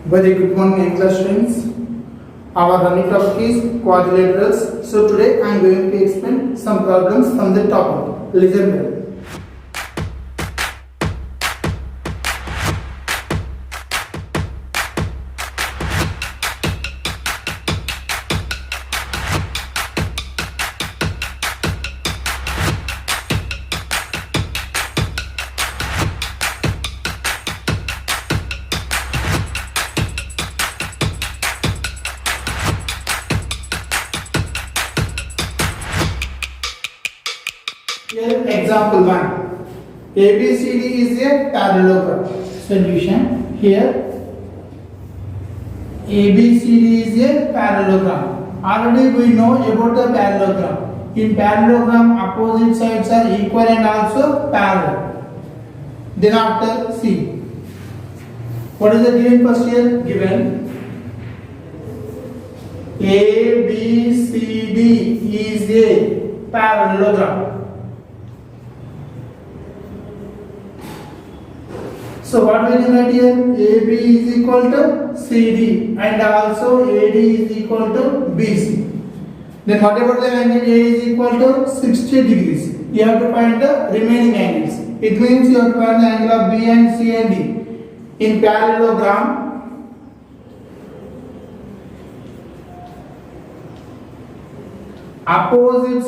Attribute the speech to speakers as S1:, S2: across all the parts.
S1: Very good morning, class students. Our running topic is quadrilaterals. So today I am going to explain some problems from the topic. Listen well. Here example 1. ABCD is a parallelogram. Solution. Here ABCD is a parallelogram. Already we know about the parallelogram. In parallelogram, opposite sides are equal and also parallel. Then after see. What is the given first here? Given ABCD is a parallelogram. So what we will write here? AB is equal to CD and also AD is equal to BC. Then what about the angle A is equal to 60 degrees? You have to find the remaining angles. It means you have to find the angle of B and C and D. In parallelogram, opposite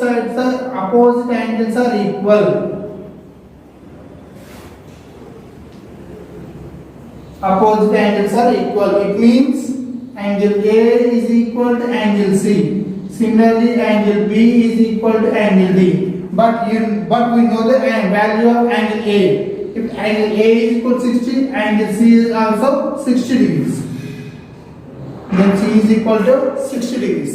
S1: angles are equal. Opposite angles are equal. It means angle A is equal to angle C. Similarly, angle B is equal to angle D. But we know the value of angle A. If angle A is equal to 60, angle C is also 60 degrees. Then C is equal to 60 degrees.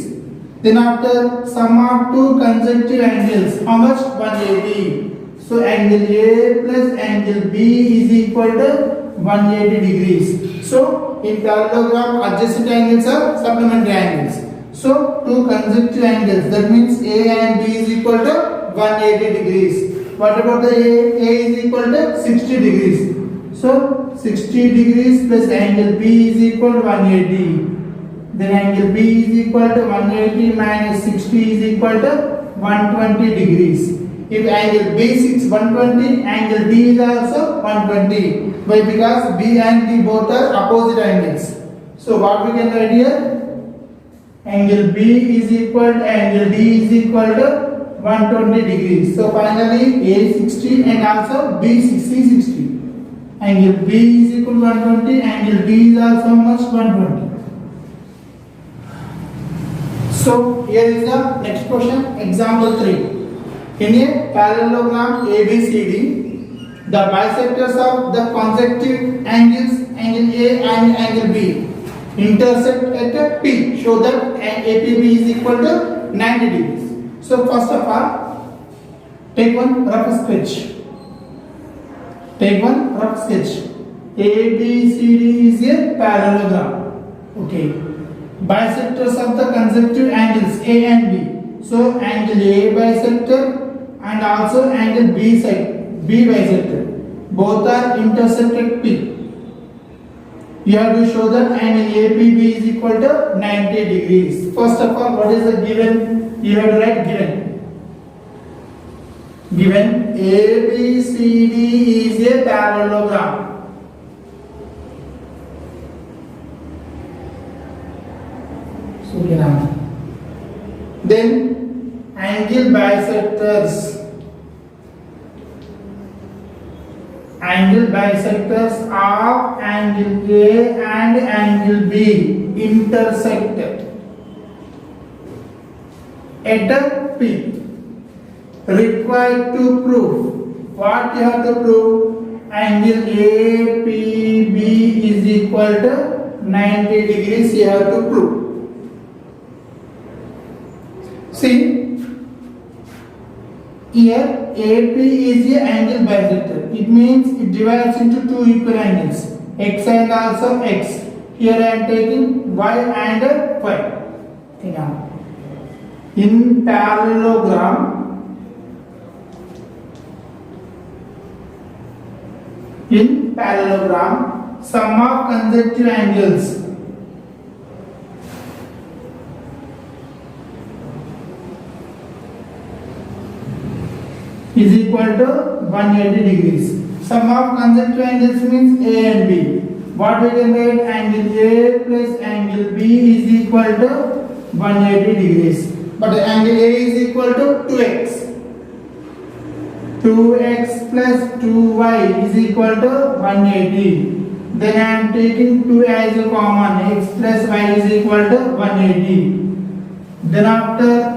S1: Then after sum of two consecutive angles, how much? 180. So angle A plus angle B is equal to 180 degrees. So in parallelogram, adjacent angles are supplementary angles. So two consecutive angles, that means A and B is equal to 180 degrees. What about the A? A is equal to 60 degrees. So 60 degrees plus angle B is equal to 180. Then angle B is equal to 180 minus 60 is equal to 120 degrees. If angle B is 120, angle D is also 120. Why? Because B and D both are opposite angles. So what we can write here? Angle B is equal to angle D is equal to 120 degrees. So finally A 60 and also B 60. Angle B is equal to 120, angle D is also much 120. So here is the next question, example 3. In a parallelogram ABCD, the bisectors of the consecutive angles, angle A and angle B, intersect at P. Show that APB is equal to 90 degrees. So first of all, take one rough sketch. ABCD is a parallelogram. Okay. Bisectors of the consecutive angles A and B. So angle A bisector and also angle B bisector. Both are intersected P. You have to show that angle APB is equal to 90 degrees. First of all, what is the given? You have to write given. Given ABCD is a parallelogram. So then angle bisectors. Angle bisectors of angle A and angle B intersected at P. Required to prove. What you have to prove? Angle APB is equal to 90 degrees. You have to prove. See, here AP is an angle bisector. It means it divides into two equal angles, X and also X. Here I am taking Y and Y. In parallelogram, In parallelogram, sum of consecutive angles is equal to 180 degrees. Sum of consecutive angles means A and B. What we can write? Angle A plus angle B is equal to 180 degrees. But angle A is equal to 2x. 2x plus 2y is equal to 180. Then I am taking 2 as a common. X plus y is equal to 180. Then after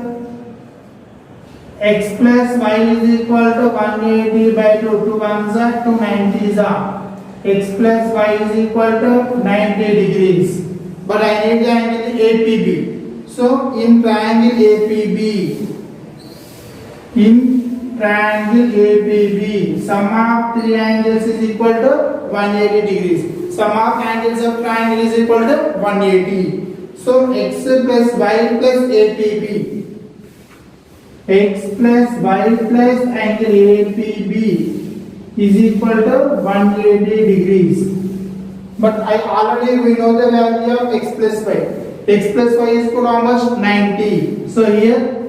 S1: x plus y is equal to 180 by 2. 2 ones are 2 90s are. X plus y is equal to 90 degrees. But I need the angle APB. So in triangle APB, sum of three angles is equal to 180 degrees. Sum of angles of triangle is equal to 180. So x plus y plus APB. X plus y plus angle APB is equal to 180 degrees. But we know the value of x plus y. X plus y is equal to almost 90. So here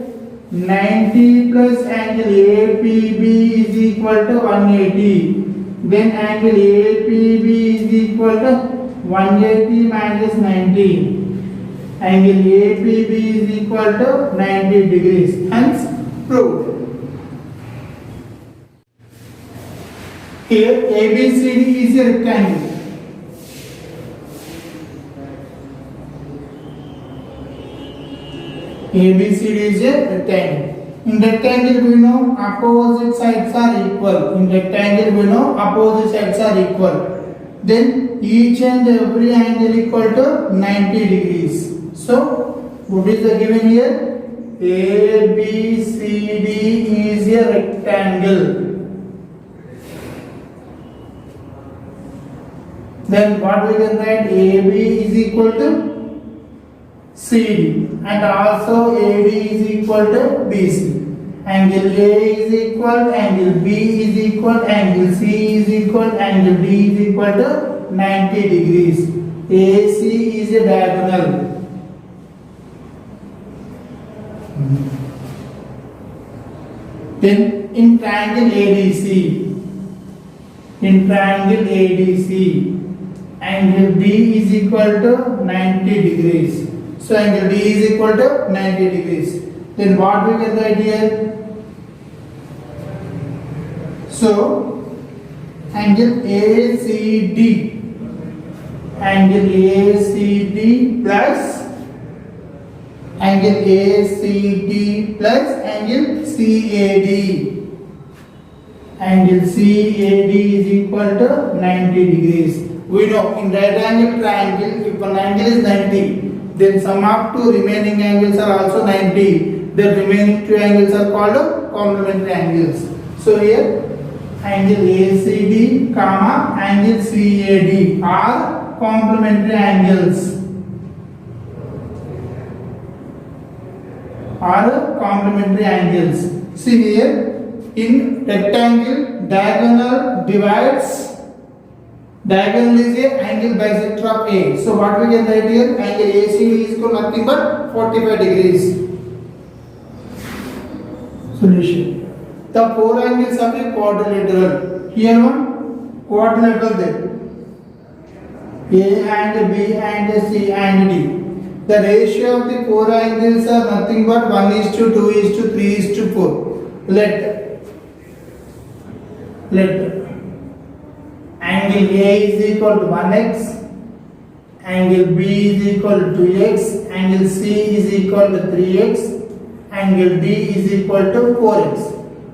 S1: 90 plus angle APB is equal to 180. Then angle APB is equal to 180 minus 90. Angle APB is equal to 90 degrees. Hence proved. Here ABCD is a rectangle. ABCD is a rectangle. In rectangle we know opposite sides are equal. In rectangle we know opposite sides are equal. Then each and every angle equal to 90 degrees. So what is the given here? ABCD is a rectangle. Then what we can write? AB is equal to CD and also AD is equal to BC. Angle A is equal, angle B is equal, angle C is equal, angle D is equal to 90 degrees. AC is a diagonal. Then in triangle ADC, angle D is equal to 90 degrees. So angle D is equal to 90 degrees. Then what we can write here? So angle ACD plus angle ACD plus angle CAD. Angle CAD is equal to 90 degrees. We know in right angle triangle, if an angle is 90, then sum of two remaining angles are also 90. The remaining two angles are called complementary angles. So here angle ACD, angle CAD are complementary angles. See here, in rectangle, diagonal divides. Diagonal is a angle bisector of A. So what we can write here? Angle ACD is equal to nothing but 45 degrees. Solution. The four angles of a quadrilateral. Here one quadrilateral there. A and B and C and D. The ratio of the four angles are nothing but 1:2:3:4. Let angle A is equal to 1x, angle B is equal to 2x, angle C is equal to 3x, angle D is equal to 4x.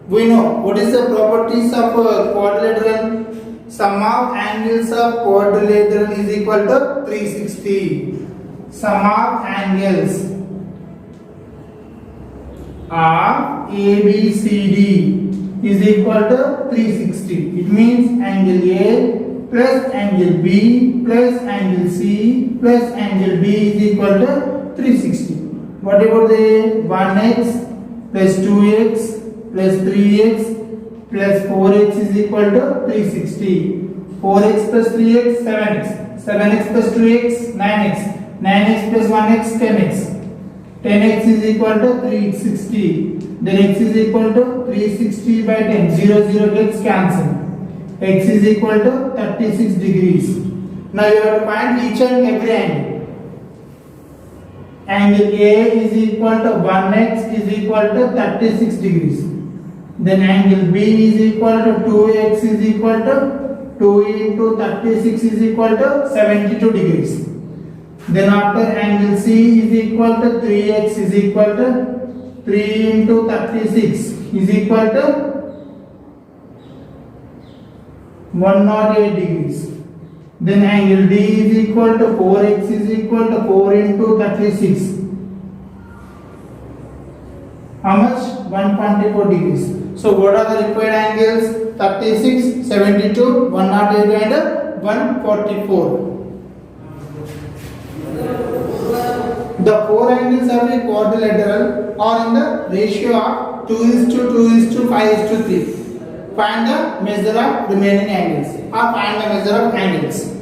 S1: We know what is the properties of quadrilateral. Sum of angles of quadrilateral is equal to 360. Sum of angles of ABCD is equal to 360. It means angle A plus angle B plus angle C plus angle D is equal to 360. What about the 1x plus 2x plus 3x plus 4x is equal to 360. 4x plus 3x 7x, 7x plus 2x 9x, 9x plus 1x 10x, 10x is equal to 360, then x is equal to 360 by 10, 0 0 gets cancelled, x is equal to 36 degrees. Now you have to find each and every angle. Angle A is equal to 1x is equal to 36 degrees. Then angle B is equal to 2x is equal to 2 into 36 is equal to 72 degrees. Then after angle C is equal to 3x is equal to 3 into 36 is equal to 108 degrees. Then angle D is equal to 4x is equal to 4 into 36. How much? 124 degrees. So what are the required angles? 36, 72, 108 and 144. The four angles are the quadrilateral or in the ratio of 2:2:5:3. Find the measure of remaining angles or find the measure of angles.